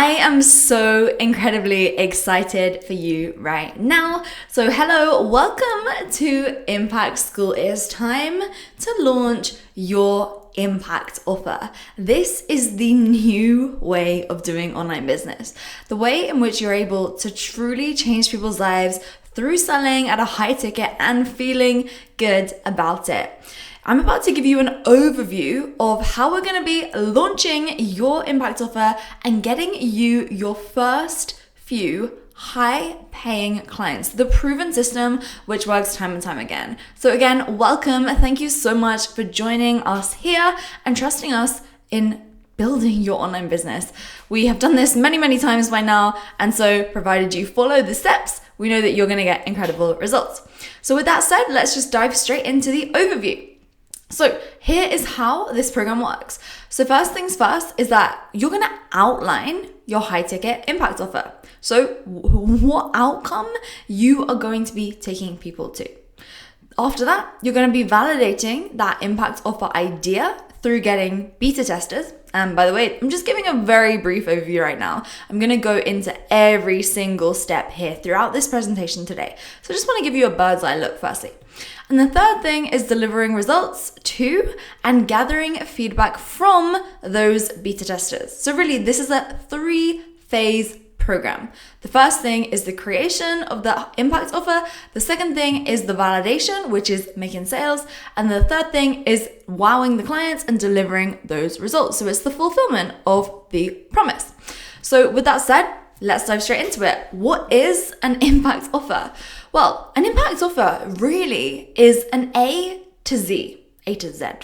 I am so incredibly excited for you right now. So hello, welcome to Impact School. It is time to launch your impact offer. This is the new way of doing online business. The way in which you're able to truly change people's lives through selling at a high ticket and feeling good about it. I'm about to give you an overview of how we're going to be launching your impact offer and getting you your first few high-paying clients. The proven system which works time and time again. So again, welcome. Thank you so much for joining us here and trusting us in building your online business. We have done this many times by now, and so provided you follow the steps, we know that you're going to get incredible results. So with that said, let's just dive straight into the overview. So here is how this program works. So first things first is that you're going to outline your high ticket impact offer. So what outcome you are going to be taking people to. After that, you're going to be validating that impact offer idea through getting beta testers. And by the way, I'm just giving a very brief overview right now. I'm going to go into every single step here throughout this presentation today. So I just want to give you a bird's eye look firstly. And the third thing is delivering results to and gathering feedback from those beta testers. So really, this is a 3-phase program. The first thing is the creation of the impact offer. The second thing is the validation, which is making sales. And the third thing is wowing the clients and delivering those results. So it's the fulfillment of the promise. So with that said, let's dive straight into it. What is an impact offer? Well, an impact offer really is an A to Z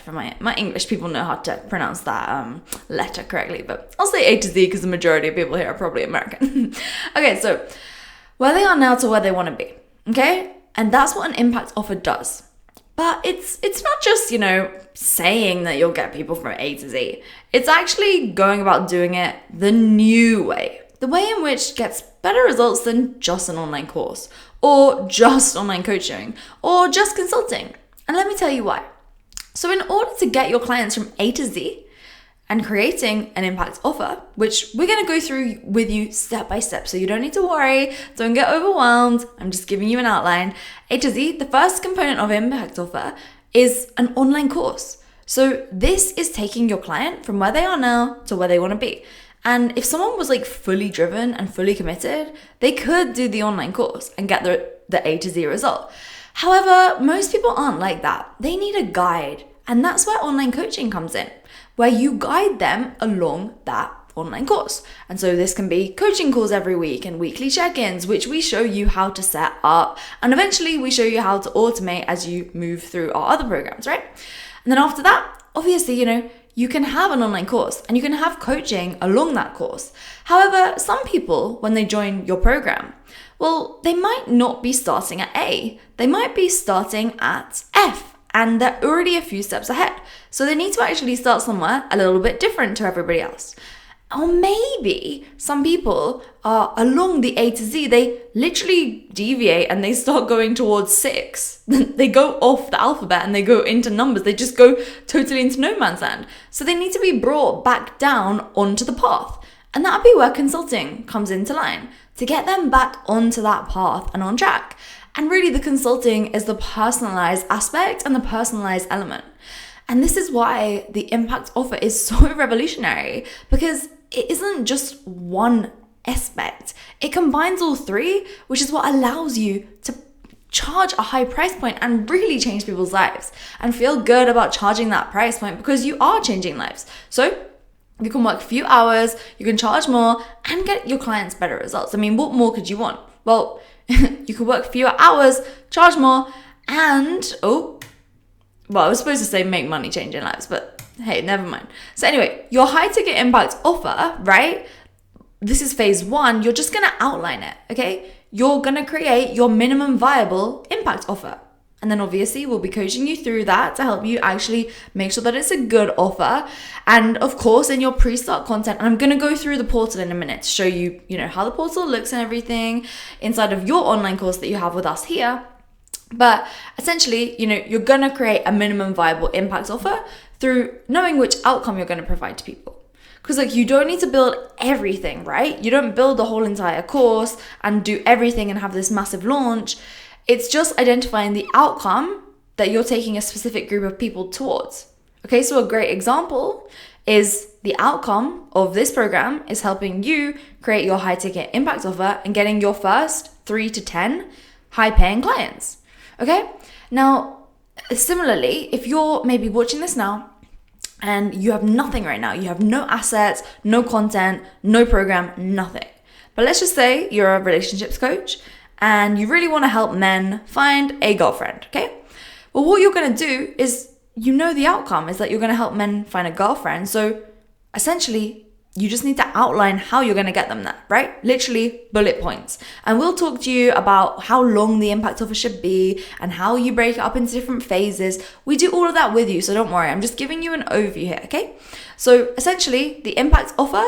for my English people know how to pronounce that letter correctly, but I'll say A to Z because the majority of people here are probably American. Okay, so where they are now to where they want to be, okay? And that's what an impact offer does. But it's not just, saying that you'll get people from A to Z. It's actually going about doing it the new way. The way in which gets better results than just an online course, or just online coaching, or just consulting. And let me tell you why. So in order to get your clients from A to Z and creating an impact offer, which we're going to go through with you step by step, so you don't need to worry, don't get overwhelmed. I'm just giving you an outline. A to Z, the first component of impact offer is an online course. So this is taking your client from where they are now to where they want to be. And if someone was fully driven and fully committed, they could do the online course and get the A to Z result. However, most people aren't like that. They need a guide. And that's where online coaching comes in, where you guide them along that online course. And so this can be coaching calls every week and weekly check-ins, which we show you how to set up. And eventually we show you how to automate as you move through our other programs, right? And then after that, obviously, you can have an online course and you can have coaching along that course. However, some people, when they join your program, well, they might not be starting at A. They might be starting at F, and they're already a few steps ahead. So they need to actually start somewhere a little bit different to everybody else. Or maybe some people are along the A to Z, they literally deviate and they start going towards 6. They go off the alphabet and they go into numbers. They just go totally into no man's land. So they need to be brought back down onto the path. And that'd be where consulting comes into line, to get them back onto that path and on track. And really the consulting is the personalized aspect and the personalized element. And this is why the impact offer is so revolutionary, because it isn't just one aspect. It combines all three, which is what allows you to charge a high price point and really change people's lives and feel good about charging that price point because you are changing lives. So you can work a few hours, you can charge more and get your clients better results. I mean, what more could you want? Well, you could work fewer hours, charge more, and I was supposed to say make money changing lives, but hey, never mind. So anyway, your high ticket impact offer, right? This is phase 1. You're just going to outline it, okay? You're going to create your minimum viable impact offer. And then obviously we'll be coaching you through that to help you actually make sure that it's a good offer. And of course, in your pre-start content, and I'm going to go through the portal in a minute to show you, how the portal looks and everything inside of your online course that you have with us here. But essentially, you're going to create a minimum viable impact offer through knowing which outcome you're going to provide to people. Because like, you don't need to build everything, right? You don't build the whole entire course and do everything and have this massive launch. It's just identifying the outcome that you're taking a specific group of people towards. Okay, so a great example is the outcome of this program is helping you create your high ticket impact offer and getting your first 3 to 10 high paying clients. Okay, now similarly, if you're maybe watching this now and you have nothing right now, you have no assets, no content, no program, nothing. But let's just say you're a relationships coach and you really want to help men find a girlfriend, okay? Well, what you're going to do is, you know, the outcome is that you're going to help men find a girlfriend. So essentially, you just need to outline how you're going to get them there, right? Literally bullet points. And we'll talk to you about how long the impact offer should be and how you break it up into different phases. We do all of that with you, so don't worry. I'm just giving you an overview here, okay? So essentially, the impact offer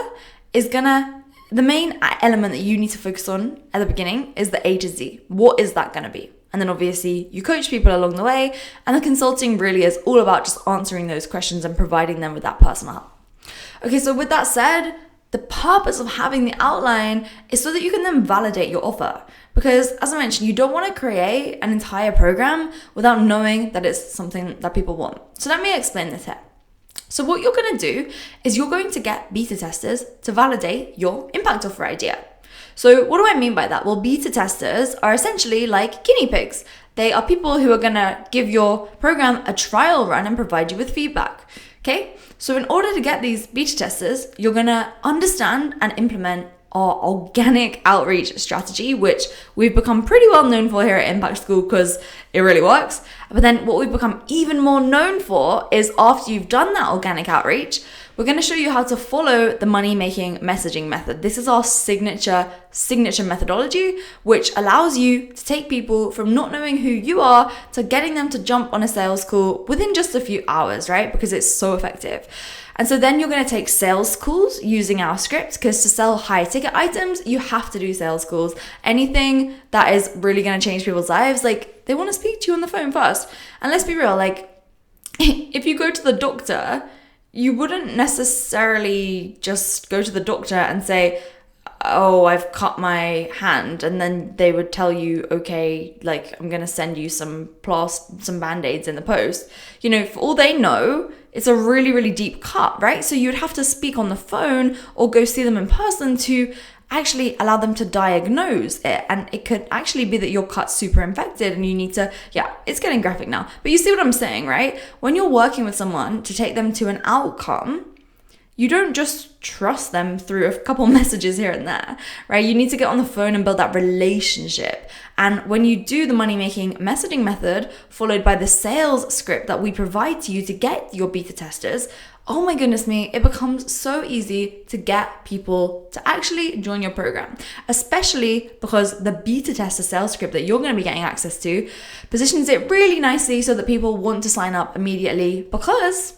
is the main element that you need to focus on at the beginning is the A to Z. What is that going to be? And then obviously you coach people along the way, and the consulting really is all about just answering those questions and providing them with that personal help. Okay, so with that said, the purpose of having the outline is so that you can then validate your offer. Because as I mentioned, you don't want to create an entire program without knowing that it's something that people want. So let me explain this here. So what you're going to do is you're going to get beta testers to validate your impact offer idea. So what do I mean by that? Well, beta testers are essentially like guinea pigs. They are people who are going to give your program a trial run and provide you with feedback. Okay? So in order to get these beta testers, you're going to understand and implement our organic outreach strategy, which we've become pretty well known for here at Impact School because it really works. But then what we've become even more known for is after you've done that organic outreach, we're going to show you how to follow the money-making messaging method. This is our signature methodology, which allows you to take people from not knowing who you are to getting them to jump on a sales call within just a few hours, right? Because it's so effective. And so then you're going to take sales calls using our script, because to sell high ticket items, you have to do sales calls. Anything that is really going to change people's lives, like they want to speak to you on the phone first. And let's be real, like if you go to the doctor, you wouldn't necessarily just go to the doctor and say, oh, I've cut my hand. And then they would tell you, okay, like I'm going to send you some Band-Aids in the post. You know, for all they know, it's a really, really deep cut, right? So you'd have to speak on the phone or go see them in person to actually allow them to diagnose it. And it could actually be that your cut's super infected and you need to, it's getting graphic now. But you see what I'm saying, right? When you're working with someone to take them to an outcome, you don't just trust them through a couple messages here and there, right? You need to get on the phone and build that relationship. And when you do the money-making messaging method, followed by the sales script that we provide to you to get your beta testers, oh my goodness me, it becomes so easy to get people to actually join your program, especially because the beta tester sales script that you're going to be getting access to positions it really nicely so that people want to sign up immediately, because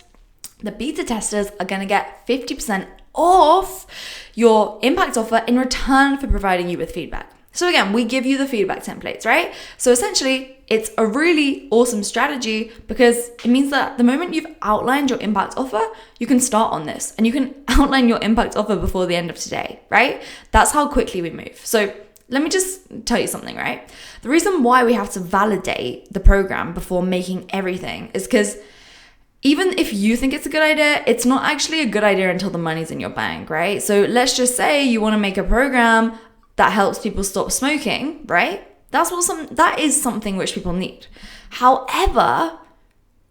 the beta testers are going to get 50% off your impact offer in return for providing you with feedback. So again, we give you the feedback templates, right? So essentially, it's a really awesome strategy because it means that the moment you've outlined your impact offer, you can start on this and you can outline your impact offer before the end of today, right? That's how quickly we move. So let me just tell you something, right? The reason why we have to validate the program before making everything is because even if you think it's a good idea, it's not actually a good idea until the money's in your bank, right? So let's just say you want to make a program that helps people stop smoking, right? That is something which people need. However,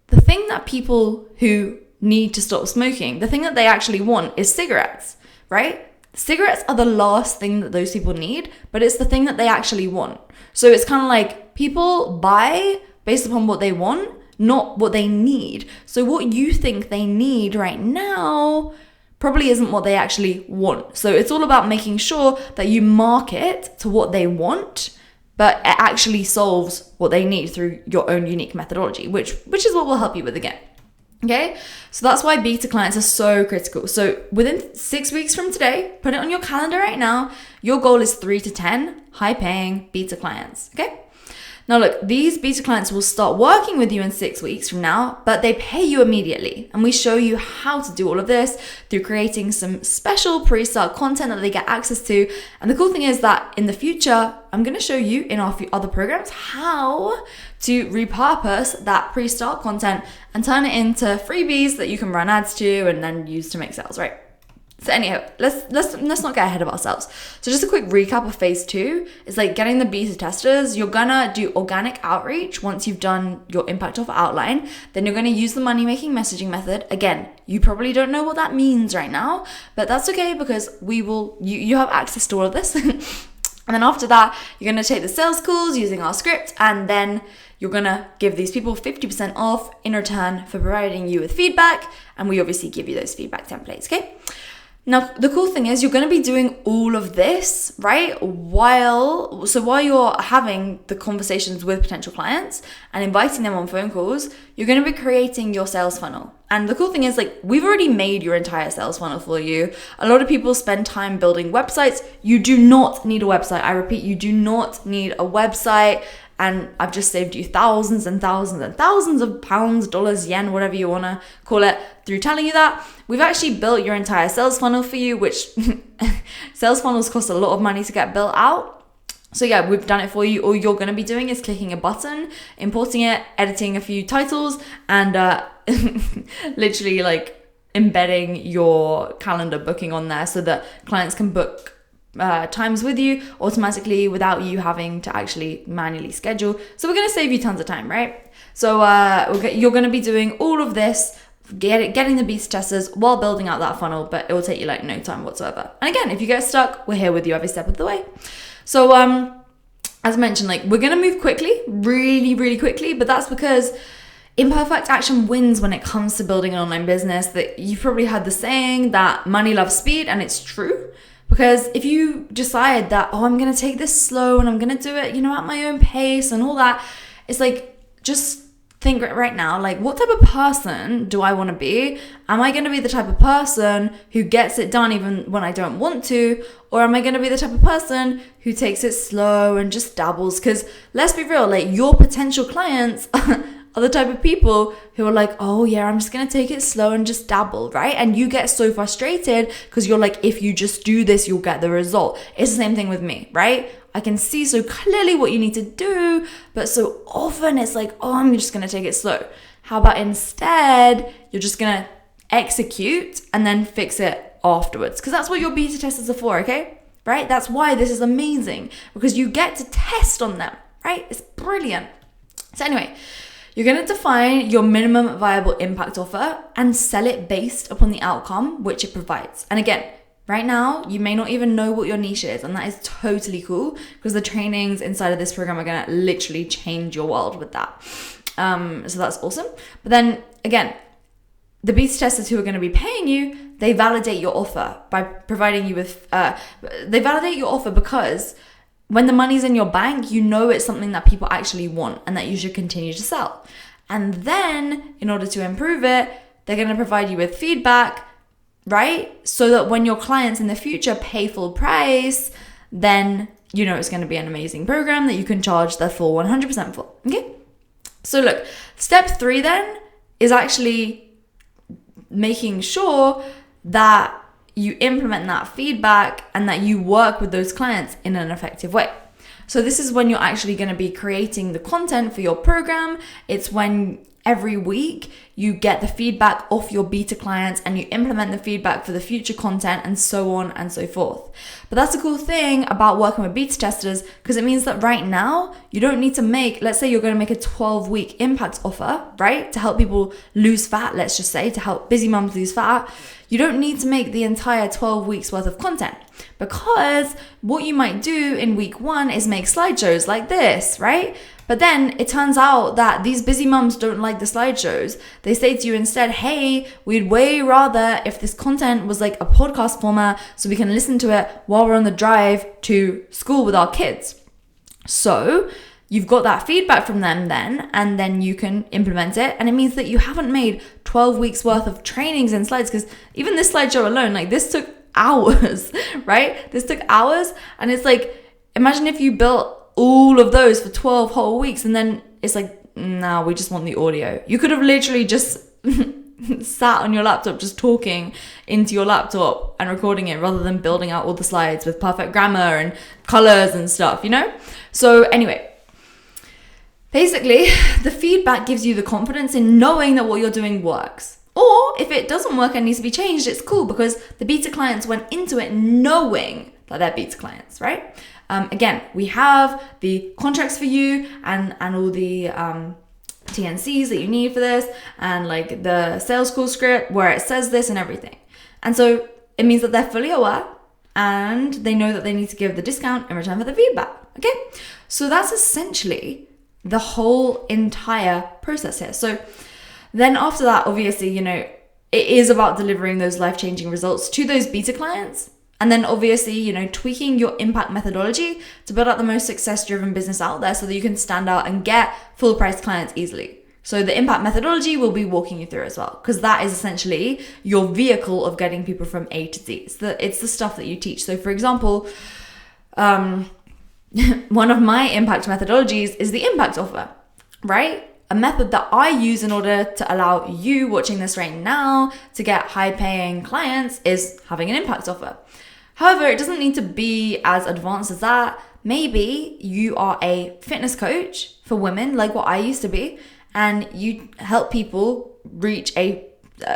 the thing that people who need to stop smoking, the thing that they actually want is cigarettes, right? Cigarettes are the last thing that those people need, but it's the thing that they actually want. So it's kind of like people buy based upon what they want, not what they need. So what you think they need right now probably isn't what they actually want. So it's all about making sure that you market to what they want, but it actually solves what they need through your own unique methodology, which is what we'll help you with again. Okay, so that's why beta clients are so critical. So within 6 weeks from today, put it on your calendar right now. Your goal is 3 to 10 high paying beta clients. Okay. Now look, these beta clients will start working with you in 6 weeks from now, but they pay you immediately. And we show you how to do all of this through creating some special pre-start content that they get access to. And the cool thing is that in the future, I'm going to show you in our few other programs how to repurpose that pre-start content and turn it into freebies that you can run ads to and then use to make sales, right? So anyhow, let's not get ahead of ourselves. So just a quick recap of phase 2 is like getting the beta testers. You're gonna do organic outreach once you've done your impact offer outline. Then you're gonna use the money making messaging method. Again, you probably don't know what that means right now, but that's okay because you have access to all of this. And then after that, you're gonna take the sales calls using our script, and then you're gonna give these people 50% off in return for providing you with feedback. And we obviously give you those feedback templates, okay? Now, the cool thing is you're going to be doing all of this, right? While you're having the conversations with potential clients and inviting them on phone calls, you're going to be creating your sales funnel. And the cool thing is, like, we've already made your entire sales funnel for you. A lot of people spend time building websites. You do not need a website. I repeat, you do not need a website. And I've just saved you thousands and thousands and thousands of pounds, dollars, yen, whatever you want to call it, through telling you that. We've actually built your entire sales funnel for you, which sales funnels cost a lot of money to get built out. So yeah, we've done it for you. All you're going to be doing is clicking a button, importing it, editing a few titles, and literally like embedding your calendar booking on there so that clients can book times with you automatically without you having to actually manually schedule. So we're going to save you tons of time, right? So you're going to be doing all of this, getting the beta testers while building out that funnel, but it will take you like no time whatsoever. And again, if you get stuck, we're here with you every step of the way. So as mentioned, like, we're going to move quickly, really, really quickly, but that's because imperfect action wins when it comes to building an online business. That you've probably heard the saying that money loves speed, and it's true. Because if you decide that, I'm going to take this slow and I'm going to do it, at my own pace and all that, it's like, just think right now, like, what type of person do I want to be? Am I going to be the type of person who gets it done even when I don't want to? Or am I going to be the type of person who takes it slow and just dabbles? Because let's be real, like, your potential clients are the type of people who are like, oh yeah, I'm just going to take it slow and just dabble, right? And you get so frustrated because you're like, if you just do this, you'll get the result. It's the same thing with me, right? I can see so clearly what you need to do, but so often it's like, oh, I'm just going to take it slow. How about instead, you're just going to execute and then fix it afterwards? Because that's what your beta testers are for, okay? Right? That's why this is amazing, because you get to test on them, right? It's brilliant. So anyway, you're going to define your minimum viable impact offer and sell it based upon the outcome which it provides. And again, right now, you may not even know what your niche is, and that is totally cool because the trainings inside of this program are going to literally change your world with that. So that's awesome. But then again, the beta testers who are going to be paying you, they validate your offer by providing you with, they validate your offer because when the money's in your bank, you know it's something that people actually want and that you should continue to sell. And then in order to improve it, they're going to provide you with feedback, right? So that when your clients in the future pay full price, then it's going to be an amazing program that you can charge the full 100% for. Okay? So look, step 3 then is actually making sure that you implement that feedback and that you work with those clients in an effective way. So this is when you're actually going to be creating the content for your program. It's when every week you get the feedback off your beta clients and you implement the feedback for the future content and so on and so forth. But that's a cool thing about working with beta testers, because it means that right now you don't need to make, let's say you're going to make a 12-week impact offer, right? To help people lose fat, let's just say, to help busy mums lose fat. You don't need to make the entire 12 weeks worth of content, because what you might do in week 1 is make slideshows like this, right? But then it turns out that these busy mums don't like the slideshows. They say to you instead, hey, we'd way rather if this content was like a podcast format so we can listen to it while we're on the drive to school with our kids. So you've got that feedback from them then, and then you can implement it. And it means that you haven't made 12 weeks worth of trainings and slides, because even this slideshow alone, like, this took hours, right? This took hours. And it's like, imagine if you built all of those for 12 whole weeks. And then it's like, no, we just want the audio. You could have literally just sat on your laptop just talking into your laptop and recording it rather than building out all the slides with perfect grammar and colors and stuff, you know? So anyway, basically, the feedback gives you the confidence in knowing that what you're doing works. Or if it doesn't work and needs to be changed, it's cool because the beta clients went into it knowing that they're beta clients, right? Again, we have the contracts for you and all the TNCs that you need for this, and like the sales call script where it says this and everything. And so it means that they're fully aware and they know that they need to give the discount in return for the feedback. Okay, so that's essentially the whole entire process here. So then after that, obviously, you know, it is about delivering those life-changing results to those beta clients. And then obviously, you know, tweaking your impact methodology to build out the most success-driven business out there so that you can stand out and get full price clients easily. So the impact methodology will be walking you through as well, because that is essentially your vehicle of getting people from A to Z. It's the stuff that you teach. So for example, one of my impact methodologies is the impact offer, right? A method that I use in order to allow you watching this right now to get high paying clients is having an impact offer. However, it doesn't need to be as advanced as that. Maybe you are a fitness coach for women, like what I used to be, and you help people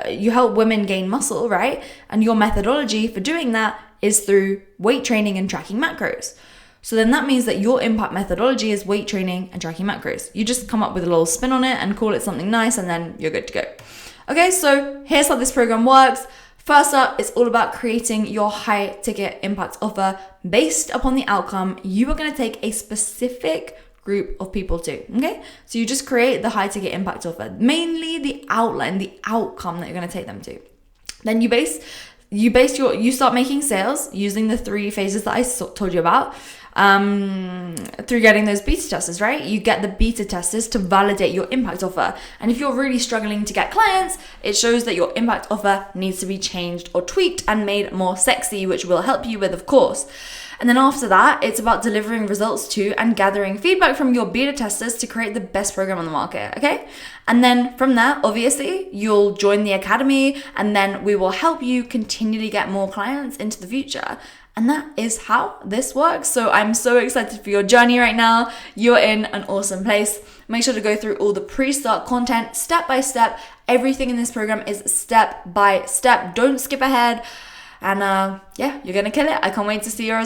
you help women gain muscle, right? And your methodology for doing that is through weight training and tracking macros. So then that means that your impact methodology is weight training and tracking macros. You just come up with a little spin on it and call it something nice, and then you're good to go. Okay, so here's how this program works. First up, it's all about creating your high ticket impact offer based upon the outcome you are going to take a specific group of people to. Okay, so you just create the high ticket impact offer, mainly the outline, the outcome that you're going to take them to. Then you start making sales using the 3 phases that I told you about. Through getting those beta testers, right? You get the beta testers to validate your impact offer. And if you're really struggling to get clients, it shows that your impact offer needs to be changed or tweaked and made more sexy, which we'll help you with, of course. And then after that, it's about delivering results to and gathering feedback from your beta testers to create the best program on the market, okay? And then from there, obviously, you'll join the academy, and then we will help you continually get more clients into the future. And that is how this works. So I'm so excited for your journey right now. You're in an awesome place. Make sure to go through all the pre-start content step by step. Everything in this program is step by step. Don't skip ahead. And yeah, you're going to kill it. I can't wait to see your